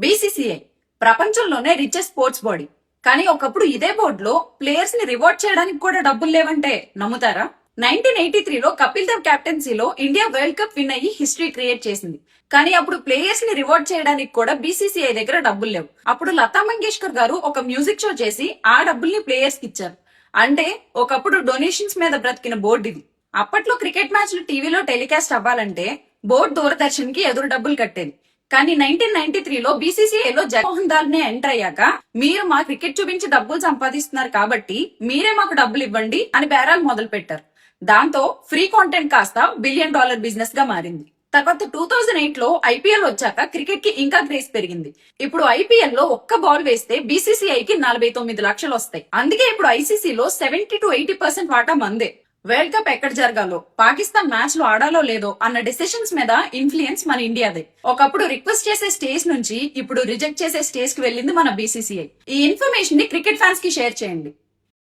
BCCI ప్రపంచంలోనే richest sports body. కానీ ఒకప్పుడు ఇదే బోర్డులో ప్లేయర్స్ ని రివార్డ్ చేయడానికి కూడా డబ్బులు లేవంటే నమ్ముతారా? 1983లో కపిల్ దేవ్ కెప్టెన్సీలో ఇండియా వరల్డ్ కప్ విన్ అయ్యి హిస్టరీ క్రియేట్ చేసింది. కానీ అప్పుడు ప్లేయర్స్ ని రివార్డ్ చేయడానికి కూడా బీసీసీఐ దగ్గర డబ్బులు లేవు. అప్పుడు లతా మంగేష్కర్ గారు ఒక మ్యూజిక్ షో చేసి ఆ డబ్బుల్ని ప్లేయర్స్ కి ఇచ్చారు. అంటే ఒకప్పుడు డొనేషన్స్ మీద బ్రతికిన బోర్డు ఇది. అప్పట్లో క్రికెట్ మ్యాచ్లు టీవీలో టెలికాస్ట్ అవ్వాలంటే బోర్డు దూరదర్శన్ కి ఎదురు డబ్బులు కట్టేది. కానీ 1993లో బీసీసీఐలో జగన్మోహన్ దాల్నే ఎంటర్ అయ్యాక మీరు మా క్రికెట్ చూపించి డబ్బులు సంపాదిస్తున్నారు కాబట్టి మీరే మాకు డబ్బులు ఇవ్వండి అని బేరాలు మొదలు పెట్టారు. దాంతో ఫ్రీ కాంటెంట్ కాస్త $1 బిలియన్ బిజినెస్ గా మారింది. తర్వాత 2008లో ఐపీఎల్ వచ్చాక క్రికెట్ కి ఇంకా క్రేజ్ పెరిగింది. ఇప్పుడు ఐపీఎల్ లో ఒక్క బాల్ వేస్తే బీసీసీఐకి 49 లక్షలు వస్తాయి. అందుకే ఇప్పుడు ఐసీసీలో 70 to 80% వాటా మందే. వరల్డ్ కప్ ఎక్కడ జరగాలో, పాకిస్తాన్ మ్యాచ్ లో ఆడాలో లేదో అన్న డెసిషన్స్ మీద ఇన్ఫ్లుయెన్స్ మన ఇండియాదే. ఒకప్పుడు రిక్వెస్ట్ చేసే స్టేజ్ నుంచి ఇప్పుడు రిజెక్ట్ చేసే స్టేజ్ కి వెళ్ళింది మన బీసీసీఐ. ఈ ఇన్ఫర్మేషన్ ని క్రికెట్ ఫ్యాన్స్ కి షేర్ చేయండి.